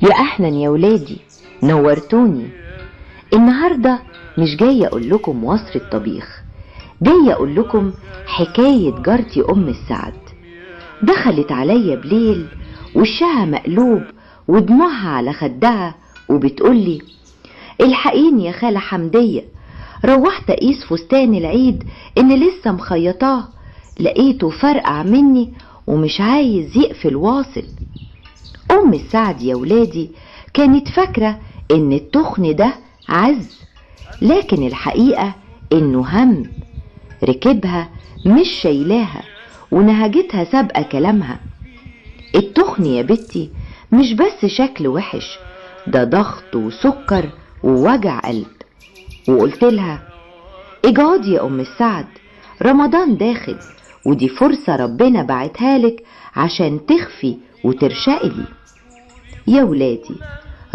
يا أهلا يا ولادي، نورتوني. النهاردة مش جاية أقول لكم وصفة طبيخ، جاية أقول لكم حكاية جارتي أم السعد. دخلت عليا بليل وشها مقلوب ودموعها على خدها وبتقولي: الحقيني يا خالة حمدية، روحت أقيس فستان العيد اللي لسه مخيطاه، لقيته فرقع مني ومش عايز يقفل واصل. أم السعد يا ولادي كانت فاكرة إن التخن ده عز، لكن الحقيقة إنه هم ركبها مش شايلاها ونهجتها سابقة كلامها. التخن يا بنتي مش بس شكل وحش، ده ضغط وسكر ووجع قلب. وقلت لها: اجعدي يا أم السعد، رمضان داخل ودي فرصة ربنا بعتها لك عشان تخفي وترشقي لي. يا ولادي،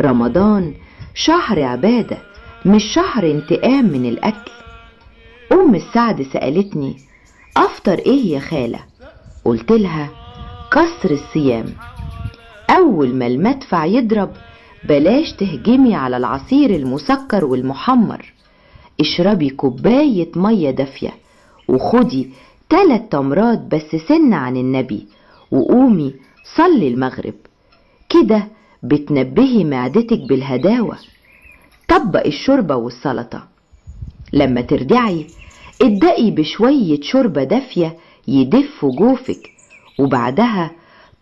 رمضان شهر عبادة مش شهر انتقام من الأكل. أم السعد سألتني: أفطر إيه يا خالة؟ قلت لها: كسر الصيام. أول ما المدفع يضرب بلاش تهجمي على العصير المسكر والمحمر، اشربي كوباية مية دافية وخدي 3 تمرات بس سن عن النبي، وقومي صلي المغرب، كده بتنبهي معدتك بالهداوة. طبق الشوربة والسلطة. لما ترجعي ابدأي بشوية شوربة دافية يدفوا جوفك، وبعدها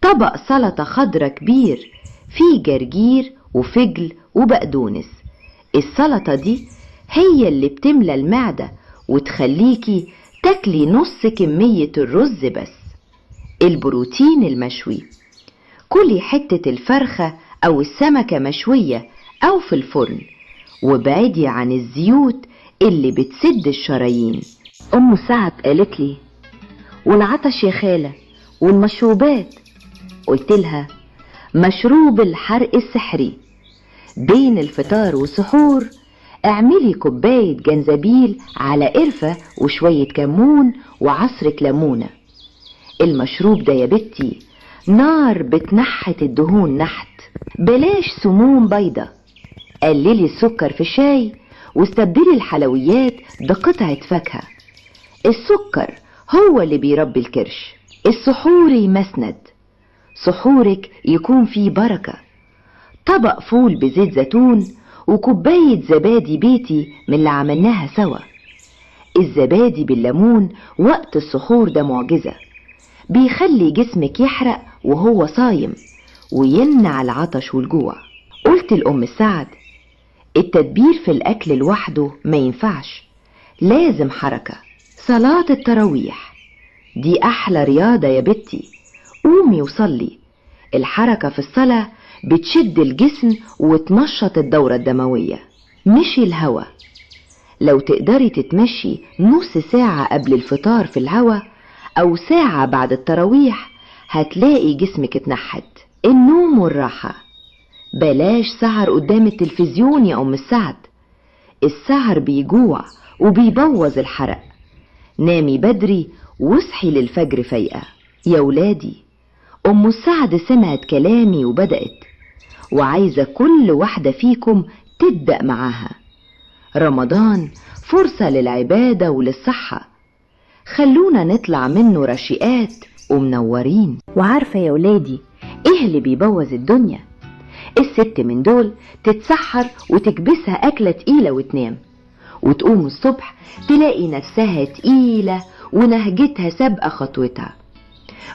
طبق سلطة خضرة كبير فيه جرجير وفجل وبقدونس. السلطة دي هي اللي بتملى المعدة وتخليكي تاكلي نص كمية الرز بس. البروتين المشوي، كلي حتة الفرخة أو السمكة مشوية أو في الفرن، وابعدي عن الزيوت اللي بتسد الشرايين. أم سعد قالت لي: والعطش يا خالة والمشروبات؟ قلت لها: مشروب الحرق السحري. بين الفطار والسحور اعملي كوباية جنزبيل على قرفة وشوية كمون وعصرة ليمونة. المشروب ده يا بنتي نار بتنحت الدهون نحت، بلاش سموم بيضة. قللي السكر في الشاي واستبدلي الحلويات بقطعة فاكهة. السكر هو اللي بيربي الكرش. السحوري مسند، سحورك يكون فيه بركة. طبق فول بزيت زيتون وكوباية زبادي بيتي من اللي عملناها سوا. الزبادي بالليمون وقت السحور ده معجزة، بيخلي جسمك يحرق وهو صايم ويمنع العطش والجوع. قلت لأم السعد: التدبير في الأكل لوحده ما ينفعش، لازم حركة. صلاة التراويح دي أحلى رياضة يا بنتي، قومي وصلي. الحركة في الصلاة بتشد الجسم وتنشط الدورة الدموية. مشي الهوا، لو تقدري تتمشي نص ساعة قبل الفطار في الهوا أو ساعة بعد التراويح هتلاقي جسمك اتنحت. النوم والراحة، بلاش سهر قدام التلفزيون يا أم السعد، السهر بيجوع وبيبوظ الحرق. نامي بدري واصحي للفجر فايقة. يا ولادي، أم السعد سمعت كلامي وبدأت، وعايزة كل واحدة فيكم تبدأ معاها. رمضان فرصة للعبادة وللصحة، خلونا نطلع منه رشيقات ومنورين. وعارفة يا ولادي ايه اللي بيبوظ الدنيا؟ الست من دول تتسحر وتكبسها أكلة تقيلة وتنام، وتقوم الصبح تلاقي نفسها تقيلة ونهجتها سابقة خطوتها.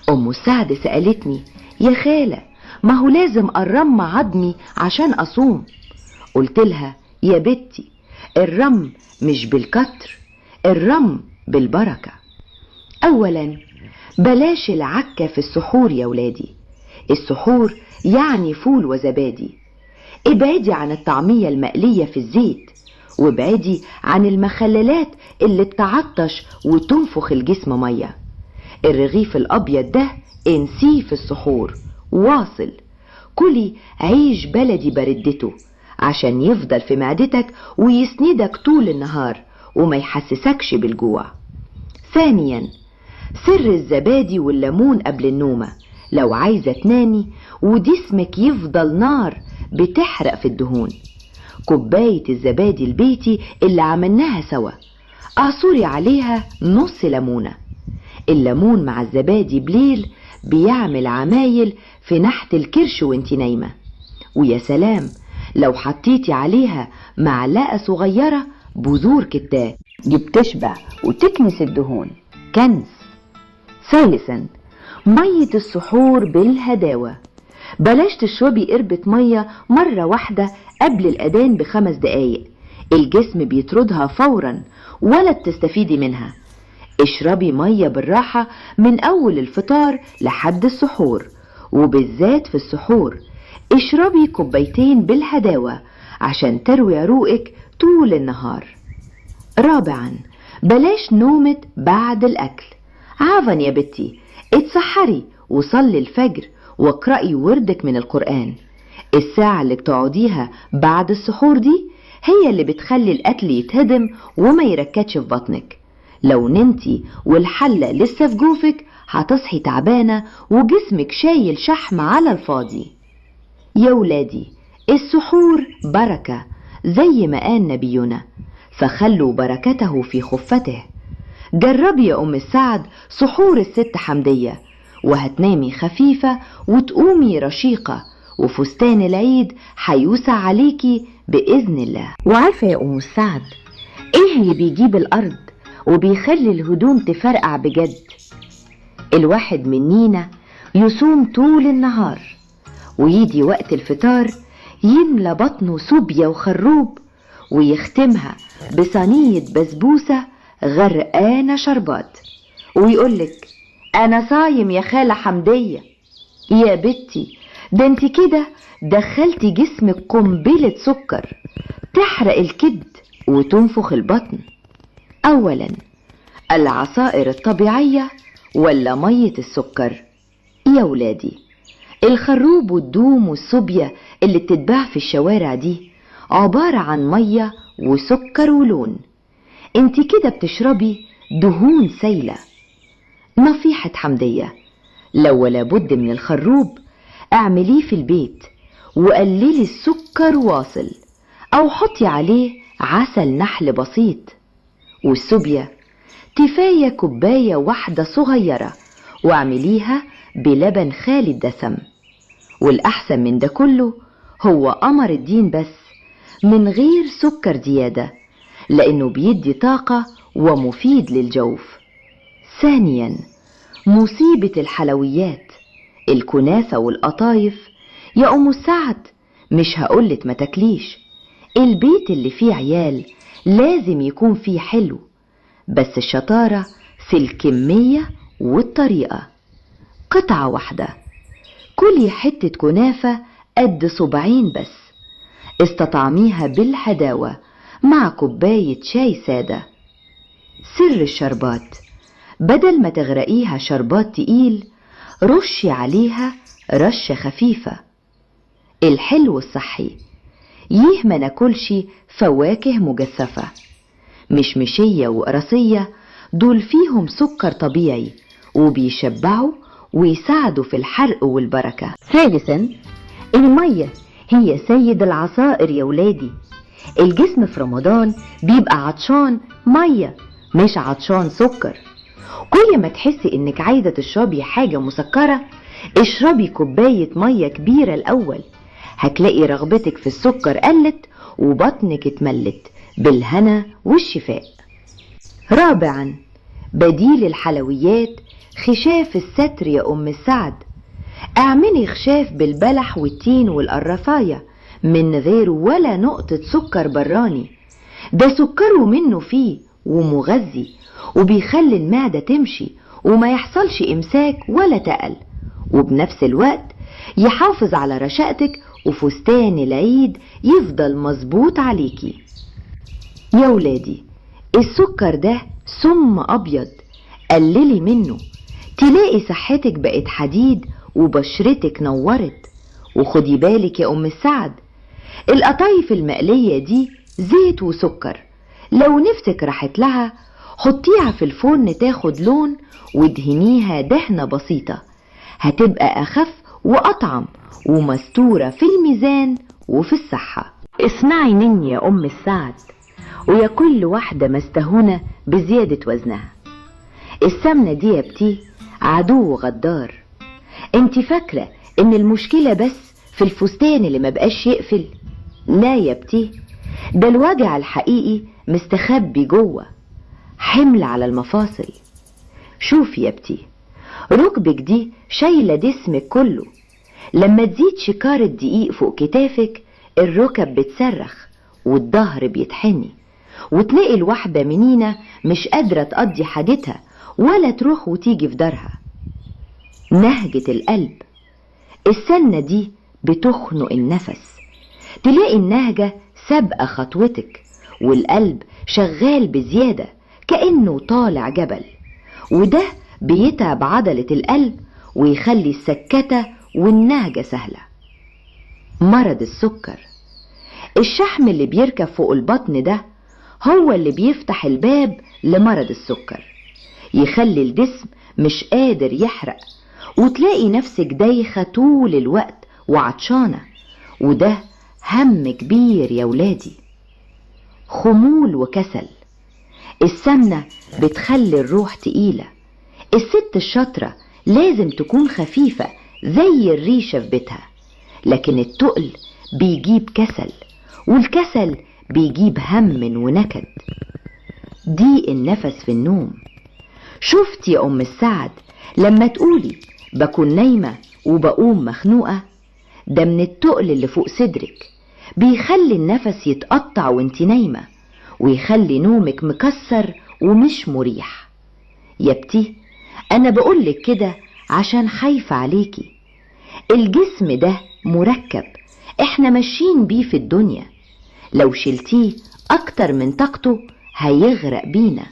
أم السعد سألتني: يا خالة، ما هو لازم أرم عظمي عشان أصوم. قلت لها: يا بنتي، الرم مش بالكتر، الرم بالبركة. أولا بلاش العكة في السحور يا ولادي، السحور يعني فول وزبادي. ابعدي عن الطعمية المقلية في الزيت، وابعدي عن المخللات اللي بتعطش وتنفخ الجسم مية. الرغيف الأبيض ده انسيه في السحور. واصل كلي عيش بلدي بردته عشان يفضل في معدتك ويسندك طول النهار وما يحسسكش بالجوع. ثانيا، سر الزبادي والليمون قبل النومة لو عايزة تنامي وجسمك يفضل نار بتحرق في الدهون. كوباية الزبادي البيتي اللي عملناها سوا، اعصري عليها نص ليمونة. الليمون مع الزبادي بليل بيعمل عمايل في نحت الكرش وانتي نايمة. ويا سلام لو حطيتي عليها معلقة صغيرة بذور كتان، دي بتشبع وتكنس الدهون. كنز. ثالثا، مية السحور بالهداوة. بلاش تشربي قربة مية مرة واحدة قبل الأذان ب5 دقايق، الجسم بيطردها فورا ولا بتستفيدي منها. اشربي مية بالراحة من أول الفطار لحد السحور، وبالذات في السحور اشربي كوبايتين بالهداوة عشان تروي عروقك طول النهار. رابعا، بلاش نومة بعد الأكل. عافا يا بنتي، اتسحري وصلي الفجر واقرأي وردك من القرآن. الساعة اللي بتقعديها بعد السحور دي هي اللي بتخلي الأكل يتهضم وما يركدش في بطنك. لو نمتي والحلة لسه في جوفك هتصحي تعبانة وجسمك شايل شحم على الفاضي. يا ولادي، السحور بركة زي ما قال نبينا، فخلوا بركته في خفته. جربي يا أم السعد سحور الست حمدية، وهتنامي خفيفة وتقومي رشيقة، وفستان العيد هيوسع عليكي بإذن الله. وعارفة يا أم السعد إيه اللي بيجيب الأرض وبيخلي الهدوم تفرقع بجد؟ الواحد منينا يصوم طول النهار ويجي وقت الفطار يملى بطنه سوبيا وخروب، ويختمها بصينية بسبوسة غرقانة شربات، ويقولك أنا صايم يا خالة حمدية. يا بنتي، ده انت كده دخلتي جسمك قنبلة سكر تحرق الكبد وتنفخ البطن. أولا، العصائر الطبيعية ولا مية السكر؟ يا ولادي، الخروب والدوم والصوبيا اللي بتتباع في الشوارع دي عبارة عن مية وسكر ولون. انت كده بتشربي دهون سايلة. نصيحة حمدية، لو ولا بد من الخروب اعمليه في البيت وقللي السكر واصل، او حطي عليه عسل نحل بسيط. والصوبيا كفاية كوباية واحدة صغيرة واعمليها بلبن خالي الدسم. والأحسن من ده كله هو قمر الدين بس من غير سكر زيادة، لأنه بيدي طاقة ومفيد للجوف. ثانيا، مصيبة الحلويات، الكنافة والقطايف. يا أم السعد مش هقولك ما تاكليش، البيت اللي فيه عيال لازم يكون فيه حلو، بس الشطارة في الكمية والطريقة. قطعة واحدة، كلي حتة كنافة قد صباعين بس، استطعميها بالهداوة مع كوباية شاي سادة. سر الشربات، بدل ما تغرقيها شربات تقيل رشي عليها رشة خفيفة. الحلو الصحي، ما ناكلش فواكه مجففة، مشمشية وقراصية، دول فيهم سكر طبيعي وبيشبعوا ويساعدوا في الحرق والبركة. ثالثا، المية هي سيد العصائر يا ولادي. الجسم في رمضان بيبقى عطشان مية مش عطشان سكر. كل ما تحسي انك عايزة تشربي حاجة مسكرة اشربي كوباية مية كبيرة الأول، هتلاقي رغبتك في السكر قلت وبطنك اتملت بالهنا والشفاء. رابعا، بديل الحلويات خشاف الستر يا أم السعد. اعملي خشاف بالبلح والتين والقرفاية من غير ولا نقطة سكر براني، ده سكره منه فيه ومغذي وبيخلي المعدة تمشي وما يحصلش إمساك ولا تقل، وبنفس الوقت يحافظ على رشاقتك وفستان العيد يفضل مظبوط عليكي. يا ولادي، السكر ده سم أبيض، قللي منه تلاقي صحتك بقت حديد وبشرتك نورت. وخدي بالك يا أم السعد، القطايف المقلية دي زيت وسكر، لو نفسك راحت لها حطيها في الفرن تاخد لون وادهنيها دهنة بسيطة، هتبقى أخف وأطعم ومستورة في الميزان وفي الصحة. اسمعي مني يا أم السعد، ويا كل واحدة مستهونة بزيادة وزنها. السمنة دي يا بتي عدو غدار. انت فاكرة ان المشكلة بس في الفستان اللي مبقاش يقفل؟ لا يا بتي، ده الوجع الحقيقي مستخبي جوه، حمل على المفاصل. شوفي يا بتي، ركبك دي شايلة جسمك كله. لما تزيد شكارة دقيق فوق كتافك الركب بتصرخ والظهر بيتحني، وتلاقي الواحدة منينا مش قادرة تقضي حاجتها ولا تروح وتيجي في دارها. نهجة القلب، السنة دي بتخنق النفس، تلاقي النهجة سابقة خطوتك والقلب شغال بزيادة كأنه طالع جبل، وده بيتعب عضلة القلب ويخلي السكتة والنهجة سهلة. مرض السكر، الشحم اللي بيركب فوق البطن ده هو اللي بيفتح الباب لمرض السكر، يخلي الجسم مش قادر يحرق، وتلاقي نفسك دايخة طول الوقت وعطشانة، وده هم كبير يا ولادي. خمول وكسل، السمنة بتخلي الروح تقيلة. الست الشاطرة لازم تكون خفيفة زي الريشة في بيتها، لكن التقل بيجيب كسل، والكسل بيجيب هم ونكد. ضيق النفس في النوم، شفتي يا أم السعد لما تقولي بكون نايمة وبقوم مخنوقة؟ ده من التقل اللي فوق صدرك، بيخلي النفس يتقطع وانت نايمة، ويخلي نومك مكسر ومش مريح. يا بتي أنا بقولك كده عشان خايفة عليكي. الجسم ده مركب احنا ماشيين بيه في الدنيا، لو شلتيه أكتر من طاقته هيغرق بينا.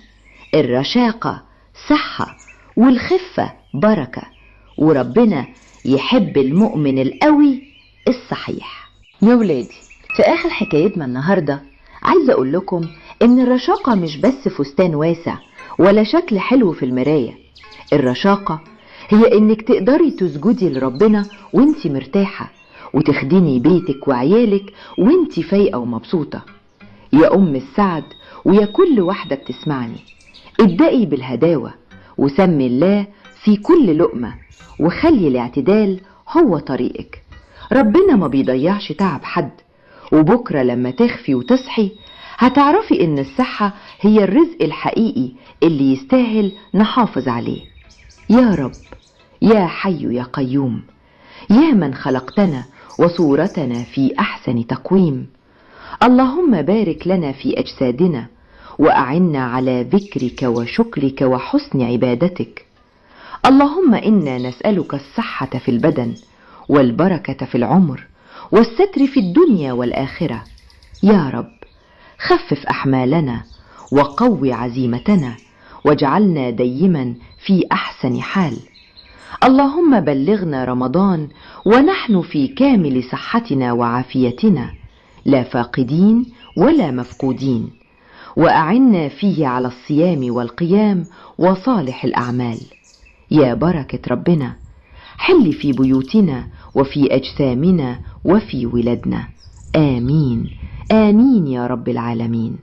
الرشاقة صحة والخفة بركة، وربنا يحب المؤمن القوي الصحيح. يا ولادي، في آخر حكايتنا النهاردة عايزة أقول لكم إن الرشاقة مش بس فستان واسع ولا شكل حلو في المراية. الرشاقة هي إنك تقدري تسجدي لربنا وانتي مرتاحة، وتخدمي بيتك وعيالك وانتي فايقة ومبسوطة. يا أم السعد ويا كل واحدة بتسمعني، ابدأي بالهداوة وسمي الله في كل لقمة، وخلي الاعتدال هو طريقك. ربنا ما بيضيعش تعب حد، وبكرة لما تخفي وتصحي هتعرفي ان الصحة هي الرزق الحقيقي اللي يستاهل نحافظ عليه. يا رب يا حي يا قيوم، يا من خلقتنا وصورتنا في أحسن تقويم، اللهم بارك لنا في أجسادنا، وأعنا على ذكرك وشكرك وحسن عبادتك. اللهم إنا نسألك الصحة في البدن، والبركة في العمر، والستر في الدنيا والآخرة. يا رب خفف أحمالنا وقوي عزيمتنا، واجعلنا دايما في أحسن حال. اللهم بلغنا رمضان ونحن في كامل صحتنا وعافيتنا، لا فاقدين ولا مفقودين، وأعنا فيه على الصيام والقيام وصالح الأعمال. يا بركة ربنا حل في بيوتنا وفي أجسامنا وفي ولادنا، آمين آمين يا رب العالمين.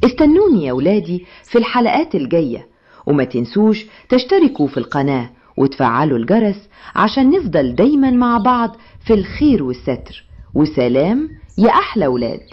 استنوني يا ولادي في الحلقات الجاية، وما تنسوش تشتركوا في القناة وتفعلوا الجرس عشان نفضل دايما مع بعض في الخير والستر. وسلام يا أحلى ولاد.